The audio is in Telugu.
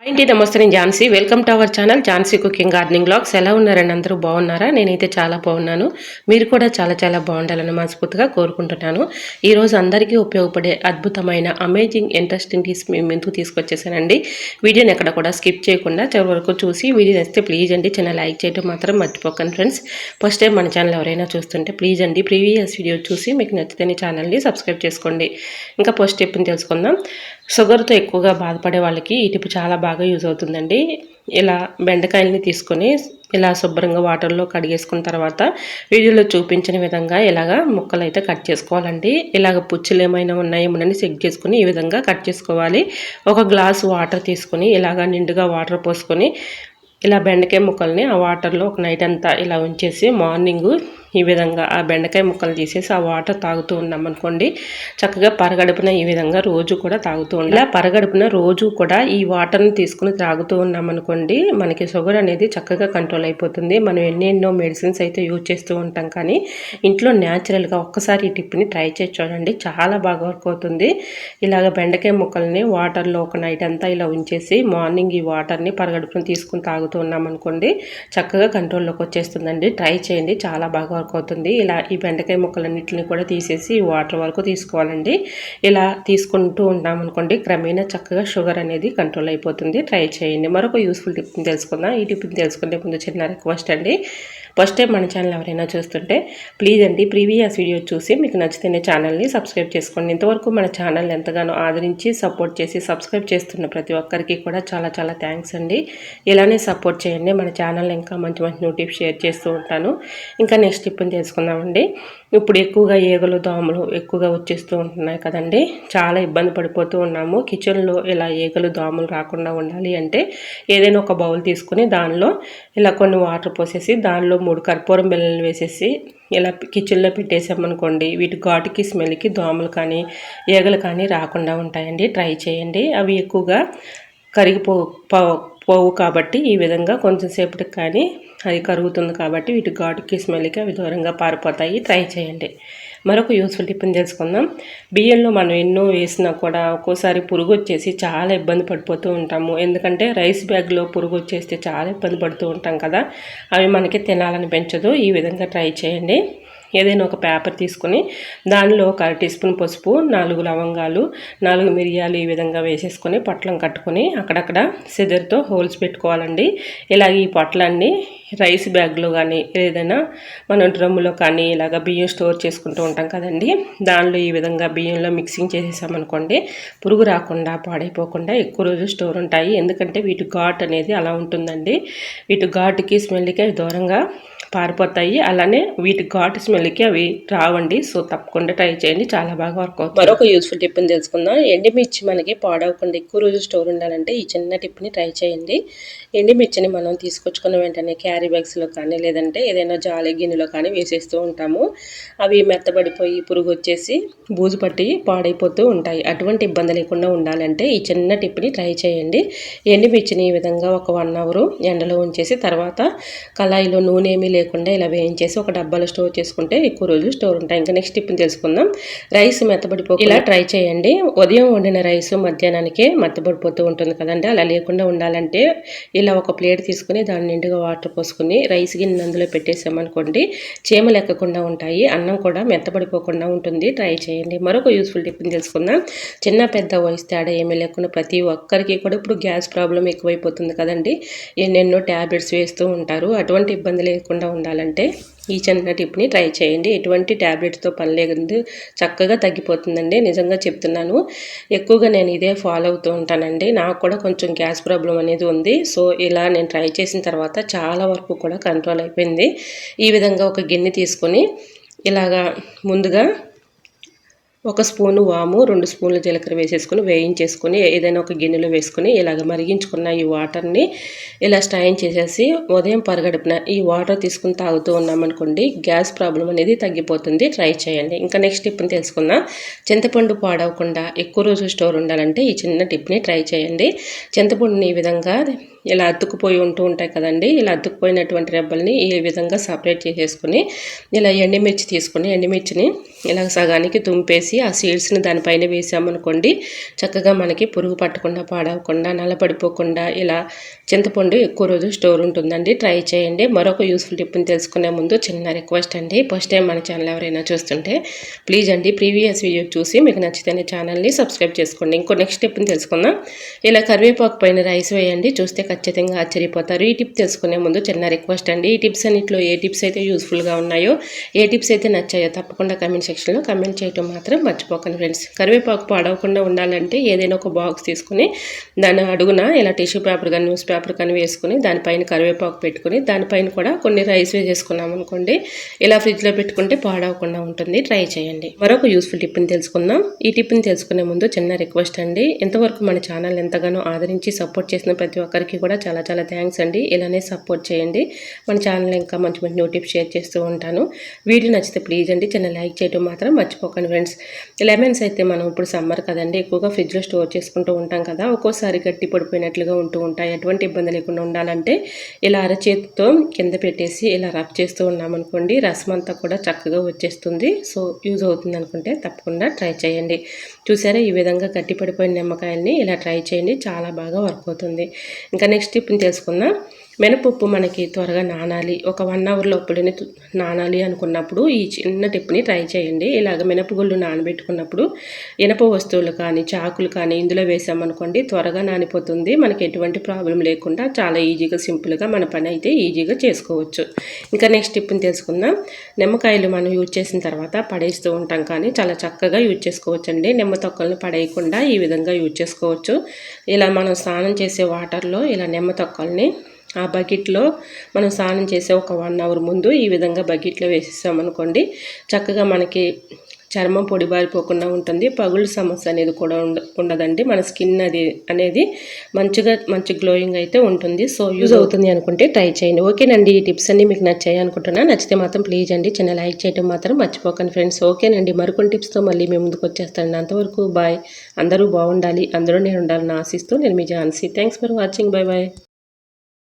అండి నమస్తే, నేను Jhansi. Welcome to our channel Jhansi cooking gardening blogs. ఎలా ఉన్నారండి? అందరూ బాగున్నారా? నేనైతే చాలా బాగున్నాను. మీరు కూడా చాలా చాలా బాగుండాలని మనస్ఫూర్తిగా కోరుకుంటున్నాను. ఈరోజు అందరికీ ఉపయోగపడే అద్భుతమైన అమేజింగ్ ఇంట్రెస్టింగ్ టిప్స్ మేము ముందుకు తీసుకొచ్చేసానండి. వీడియోని ఎక్కడ కూడా స్కిప్ చేయకుండా చివరి వరకు చూసి వీడియో నచ్చితే ప్లీజ్ అండి చిన్న లైక్ చేయడం మాత్రం మర్చిపోకండి ఫ్రెండ్స్. ఫస్ట్ టైం మన ఛానల్ ఎవరైనా చూస్తుంటే ప్లీజ్ అండి ప్రీవియస్ వీడియో చూసి మీకు నచ్చితే ఛానల్ని సబ్స్క్రైబ్ చేసుకోండి. ఇంకా ఫస్ట్ టిప్ని తెలుసుకుందాం. షుగర్తో ఎక్కువగా బాధపడే వాళ్ళకి ఈ టిప్ చాలా బాగా యూజ్ అవుతుందండి. ఇలా బెండకాయలని తీసుకొని ఇలా శుభ్రంగా వాటర్లో కడిగేసుకున్న తర్వాత వీడియోలో చూపించిన విధంగా ఇలాగా ముక్కలు అయితే కట్ చేసుకోవాలండి. ఇలాగ పుచ్చులు ఏమైనా ఉన్నాయేమోనని చెక్ చేసుకుని ఈ విధంగా కట్ చేసుకోవాలి. ఒక గ్లాసు వాటర్ తీసుకొని ఇలాగా నిండుగా వాటర్ పోసుకొని ఇలా బెండకాయ ముక్కల్ని ఆ వాటర్లో ఒక నైట్ అంతా ఇలా ఉంచేసి మార్నింగు ఈ విధంగా ఆ బెండకాయ ముక్కలు తీసేసి ఆ వాటర్ తాగుతూ ఉన్నాం అనుకోండి, చక్కగా పరగడుపున ఈ విధంగా రోజు కూడా తాగుతూ ఉండాలి. ఇలా పరగడుపున రోజు కూడా ఈ వాటర్ని తీసుకుని తాగుతూ ఉన్నాం అనుకోండి, మనకి షుగర్ అనేది చక్కగా కంట్రోల్ అయిపోతుంది. మనం ఎన్నెన్నో మెడిసిన్స్ అయితే యూజ్ చేస్తూ ఉంటాం, కానీ ఇంట్లో న్యాచురల్గా ఒక్కసారి ఈ టిప్ని ట్రై చేసి చూడండి, చాలా బాగా వర్క్ అవుతుంది. ఇలాగ బెండకాయ ముక్కల్ని వాటర్లో ఒక నైట్ అంతా ఇలా ఉంచేసి మార్నింగ్ ఈ వాటర్ని పరగడుపున తీసుకుని తాగుతూ ఉన్నాం అనుకోండి, చక్కగా కంట్రోల్లోకి వచ్చేస్తుందండి. ట్రై చేయండి, చాలా బాగా వర్క్ అవుతుంది. ఇలా ఈ బెండకాయ ముక్కలన్నింటిని కూడా తీసేసి వాటర్ వరకు తీసుకోవాలండి. ఇలా తీసుకుంటూ ఉంటాం అనుకోండి, క్రమేణా చక్కగా షుగర్ అనేది కంట్రోల్ అయిపోతుంది. ట్రై చేయండి. మరొక యూస్ఫుల్ టిప్ని తెలుసుకుందాం. ఈ టిప్ని తెలుసుకుంటే ముందు చిన్న రిక్వెస్ట్ అండి, ఫస్ట్ టైం మన ఛానల్ ఎవరైనా చూస్తుంటే ప్లీజ్ అండి ప్రీవియస్ వీడియో చూసి మీకు నచ్చితేనే ఛానల్ని సబ్స్క్రైబ్ చేసుకోండి. ఇంతవరకు మన ఛానల్ ఎంతగానో ఆదరించి సపోర్ట్ చేసి సబ్స్క్రైబ్ చేస్తున్న ప్రతి ఒక్కరికి కూడా చాలా చాలా థ్యాంక్స్ అండి. ఇలానే సపోర్ట్ చేయండి. మన ఛానల్ ఇంకా మంచి మంచి టిప్స్ షేర్ చేస్తూ ఉంటాను. ఇంకా నెక్స్ట్ టిప్ని తెలుసుకుందామండి. ఇప్పుడు ఎక్కువగా ఈగలు దోమలు ఎక్కువగా వచ్చేస్తూ ఉంటున్నాయి కదండి, చాలా ఇబ్బంది పడిపోతూ ఉన్నాము. కిచెన్లో ఇలా ఈగలు దోమలు రాకుండా ఉండాలి అంటే ఏదైనా ఒక బౌల్ తీసుకుని దానిలో ఇలా కొన్ని వాటర్ పోసేసి దానిలో 3 కర్పూరం బిళ్ళలు వేసేసి ఇలా కిచెన్లో పెట్టేసామనుకోండి, వీటి ఘాటుకి స్మెల్కి దోమలు కానీ ఈగలు కానీ రాకుండా ఉంటాయండి. ట్రై చేయండి. అవి ఎక్కువగా పోవు కాబట్టి ఈ విధంగా కొంచెం సేపటికి కానీ అది కరుగుతుంది కాబట్టి వీటి ఘాటుకి స్మెల్కి అవి దూరంగా పారిపోతాయి. ట్రై చేయండి. మరొక యూస్ఫుల్ టిప్ని తెలుసుకుందాం. బియ్యంలో మనం ఎన్నో వేసినా కూడా ఒక్కోసారి పురుగు వచ్చేసి చాలా ఇబ్బంది పడిపోతూ ఉంటాము. ఎందుకంటే రైస్ బ్యాగ్లో పురుగు వచ్చేస్తే చాలా ఇబ్బంది పడుతూ ఉంటాం కదా, అవి మనకి తినాలని పెంచదు. ఈ విధంగా ట్రై చేయండి. ఏదైనా ఒక పేపర్ తీసుకొని దానిలో ఒక 1 టీ స్పూన్ పసుపు, 4 లవంగాలు, 4 మిరియాలు ఈ విధంగా వేసేసుకొని పొట్లం కట్టుకొని అక్కడక్కడ సిజర్తో హోల్స్ పెట్టుకోవాలండి. ఇలాగ ఈ పొట్లన్నీ రైస్ బ్యాగ్లో కానీ ఏదైనా మనం డ్రమ్ములో కానీ ఇలాగ బియ్యం స్టోర్ చేసుకుంటూ ఉంటాం కదండి, దానిలో ఈ విధంగా బియ్యంలో మిక్సింగ్ చేసేసామనుకోండి, పురుగు రాకుండా పాడైపోకుండా ఎక్కువ రోజులు స్టోర్ ఉంటాయి. ఎందుకంటే వీటి ఘాట్ అనేది అలా ఉంటుందండి. వీటి ఘాటుకి స్మెల్కి అవి దూరంగా పారిపోతాయి. అలానే వీటి ఘాటు స్మెల్కి అవి రావండి. సో తప్పకుండా ట్రై చేయండి, చాలా బాగా వర్క్ అవుతుంది. మరొక యూస్ఫుల్ టిప్ని తెలుసుకుందాం. ఎండుమిర్చి మనకి పాడవకుండా ఎక్కువ రోజు స్టోర్ ఉండాలంటే ఈ చిన్న టిప్ని ట్రై చేయండి. ఎండుమిర్చిని మనం తీసుకొచ్చుకున్న వెంటనే క్యారీ బ్యాగ్స్లో కానీ లేదంటే ఏదైనా జాలి గిన్నెలో కానీ వేసేస్తూ ఉంటాము. అవి మెత్తబడిపోయి పురుగు వచ్చేసి బూజు పట్టి పాడైపోతూ ఉంటాయి. అటువంటి ఇబ్బంది లేకుండా ఉండాలంటే ఈ చిన్న టిప్ని ట్రై చేయండి. ఎండుమిర్చిని ఈ విధంగా ఒక 1 అవర్ ఎండలో ఉంచేసి తర్వాత కళాయిలో నూనె ఏమీ లేకుండా ఇలా వేయించేసి ఒక డబ్బాలో స్టోర్ చేసుకుంటే ఎక్కువ రోజులు స్టోర్ ఉంటాయి. ఇంకా నెక్స్ట్ టిప్ని తెలుసుకుందాం. రైస్ మెత్తబడిపోయి ఇలా ట్రై చేయండి. ఉదయం వండిన రైస్ మధ్యాహ్నానికే మెత్తబడిపోతూ ఉంటుంది కదండి, అలా లేకుండా ఉండాలంటే ఇలా ఒక ప్లేట్ తీసుకుని దాని నిండుగా వాటర్ పోసుకుని రైస్ గిన్నె అందులో పెట్టేసామనుకోండి, చీమలు ఎక్కకుండా ఉంటాయి, అన్నం కూడా మెత్తబడిపోకుండా ఉంటుంది. ట్రై చేయండి. మరొక యూస్ఫుల్ టిప్ని తెలుసుకుందాం. చిన్న పెద్ద వయసు తేడా ఏమీ లేకుండా ప్రతి ఒక్కరికి కూడా ఇప్పుడు గ్యాస్ ప్రాబ్లం ఎక్కువైపోతుంది కదండి, ఎన్నెన్నో ట్యాబ్లెట్స్ వేస్తూ ఉంటారు. అటువంటి ఇబ్బంది లేకుండా ఉండాలంటే ఈ చిన్న టిప్ని ట్రై చేయండి. ఎటువంటి ట్యాబ్లెట్స్తో పని లేదు, చక్కగా తగ్గిపోతుందండి. నిజంగా చెప్తున్నాను, ఎక్కువగా నేను ఇదే ఫాలో అవుతూ ఉంటానండి. నాకు కూడా కొంచెం గ్యాస్ ప్రాబ్లం అనేది ఉంది. సో ఇలా నేను ట్రై చేసిన తర్వాత చాలా వరకు కూడా కంట్రోల్ అయిపోయింది. ఈ విధంగా ఒక గిన్నె తీసుకొని ఇలాగా ముందుగా 1 స్పూను వాము, 2 స్పూన్ల జీలకర్ర వేసేసుకొని వేయించేసుకొని ఏదైనా ఒక గిన్నెలో వేసుకొని ఇలాగ మరిగించుకున్న ఈ వాటర్ని ఇలా స్ట్రైన్ చేసేసి ఉదయం పరగడుపున ఈ వాటర్ తీసుకుని తాగుతూ ఉన్నామనుకోండి, గ్యాస్ ప్రాబ్లం అనేది తగ్గిపోతుంది. ట్రై చేయండి. ఇంకా నెక్స్ట్ టిప్ని తెలుసుకుందాం. చింతపండు పాడవకుండా ఎక్కువ రోజులు స్టోర్ ఉండాలంటే ఈ చిన్న టిప్ని ట్రై చేయండి. చింతపండుని ఈ విధంగా ఇలా అతుక్కుపోయి ఉంటూ ఉంటాయి కదండి, ఇలా అతుక్కుపోయినటువంటి రెబ్బల్ని ఈ విధంగా సపరేట్ చేసేసుకుని ఇలా ఎండుమిర్చి తీసుకుని ఎండుమిర్చిని ఇలా సగానికి తుంపేసి చేసి ఆ సీడ్స్ని దానిపైన వేసామనుకోండి చక్కగా మనకి పురుగు పట్టకుండా పాడవకుండా నల్లపడిపోకుండా ఇలా చింతపండు ఎక్కువ రోజు స్టోర్ ఉంటుందండి. ట్రై చేయండి. మరొక యూస్ఫుల్ టిప్ని తెలుసుకునే ముందు చిన్న రిక్వెస్ట్ అండి, ఫస్ట్ టైం మన ఛానల్ ఎవరైనా చూస్తుంటే ప్లీజ్ అండి ప్రీవియస్ వీడియో చూసి మీకు నచ్చితేనే ఛానల్ని సబ్స్క్రైబ్ చేసుకోండి. ఇంకో నెక్స్ట్ టిప్ని తెలుసుకుందాం. ఇలా కరివేపాకు పైన రైస్ వేయండి, చూస్తే ఖచ్చితంగా ఆశ్చర్యపోతారు. ఈ టిప్ తెలుసుకునే ముందు చిన్న రిక్వెస్ట్ అండి, ఈ టిప్స్ అన్నింటిలో ఏ టిప్స్ అయితే యూస్ఫుల్గా ఉన్నాయో ఏ టిప్స్ అయితే నచ్చాయో తప్పకుండా కమెంట్ సెక్షన్లో కమెంట్ చేయడం మాత్రం మర్చిపోకండి ఫ్రెండ్స్. కరివేపాకు పాడవకుండా ఉండాలంటే ఏదైనా ఒక బాక్స్ తీసుకుని దాని అడుగున ఇలా టిష్యూ పేపర్ కానీ న్యూస్ పేపర్ కానీ వేసుకుని దానిపైన కరివేపాకు పెట్టుకుని దానిపైన కూడా కొన్ని రైస్ వేసేసుకున్నాం అనుకోండి ఇలా ఫ్రిడ్జ్లో పెట్టుకుంటే పాడవకుండా ఉంటుంది. ట్రై చేయండి. మరొక యూస్ఫుల్ టిప్ని తెలుసుకుందాం. ఈ టిప్ని తెలుసుకునే ముందు చిన్న రిక్వెస్ట్ అండి, ఇంతవరకు మన ఛానల్ ఎంతగానో ఆదరించి సపోర్ట్ చేసిన ప్రతి ఒక్కరికి కూడా చాలా చాలా థ్యాంక్స్ అండి. ఇలానే సపోర్ట్ చేయండి. మన ఛానల్ ఇంకా మంచి మంచి న్యూ టిప్స్ షేర్ చేస్తూ ఉంటాను. వీడియో నచ్చితే ప్లీజ్ అండి చిన్న లైక్ చేయడం మాత్రం మర్చిపోకండి ఫ్రెండ్స్. లెమన్స్ అయితే మనం ఇప్పుడు సమ్మర్ కదండి ఎక్కువగా ఫ్రిడ్జ్లో స్టోర్ చేసుకుంటూ ఉంటాం కదా, ఒక్కోసారి గట్టి పడిపోయినట్లుగా ఉంటూ ఉంటాయి. ఎటువంటి ఇబ్బంది లేకుండా ఉండాలంటే ఇలా అరచేతితో కింద పెట్టేసి ఇలా రబ్ చేస్తూ ఉన్నామనుకోండి రసం అంతా కూడా చక్కగా వచ్చేస్తుంది. సో యూజ్ అవుతుంది అనుకుంటే తప్పకుండా ట్రై చేయండి. చూసారా ఈ విధంగా గట్టి పడిపోయిన నిమ్మకాయల్ని ఇలా ట్రై చేయండి, చాలా బాగా వర్క్ అవుతుంది. ఇంకా నెక్స్ట్ టిప్ని తెలుసుకుందాం. మినపప్పు మనకి త్వరగా నానాలి, ఒక 1 అవర్ లోపలనే నానాలి అనుకున్నప్పుడు ఈ చిన్న టిప్ని ట్రై చేయండి. ఇలాగ మినపగుళ్ళు నానబెట్టుకున్నప్పుడు ఇనప వస్తువులు కానీ చాకులు కానీ ఇందులో వేసామనుకోండి త్వరగా నానిపోతుంది. మనకి ఎటువంటి ప్రాబ్లం లేకుండా చాలా ఈజీగా సింపుల్గా మన పని అయితే ఈజీగా చేసుకోవచ్చు. ఇంకా నెక్స్ట్ టిప్ని తెలుసుకుందాం. నిమ్మకాయలు మనం యూజ్ చేసిన తర్వాత పడేస్తూ ఉంటాం కానీ చాలా చక్కగా యూజ్ చేసుకోవచ్చండి. నిమ్మ తొక్కలను పడేయకుండా ఈ విధంగా యూజ్ చేసుకోవచ్చు. ఇలా మనం స్నానం చేసే వాటర్లో ఇలా నిమ్మ తొక్కల్ని ఆ బకెట్లో మనం స్నానం చేసే ఒక 1 అవర్ ముందు ఈ విధంగా బకెట్లో వేసేసామనుకోండి చక్కగా మనకి చర్మం పొడిబారిపోకుండా ఉంటుంది. పగుళ్ళ సమస్య అనేది కూడా ఉండదండి. మన స్కిన్ అనేది మంచి గ్లోయింగ్ అయితే ఉంటుంది. సో యూజ్ అవుతుంది అనుకుంటే ట్రై చేయండి. ఓకేనండి, ఈ టిప్స్ అన్ని మీకు నచ్చాయి అనుకుంటున్నా. నచ్చితే మాత్రం ప్లీజ్ అండి చిన్న లైక్ చేయడం మాత్రం మర్చిపోకండి ఫ్రెండ్స్. ఓకేనండి, మరికొన్ని టిప్స్తో మళ్ళీ మేము ముందుకు వచ్చేస్తాను. అంతవరకు బాయ్. అందరూ బాగుండాలి, అందరూ నేను ఉండాలని ఆశిస్తూ నేను మీ Jhansi. Thanks for watching. Bye bye.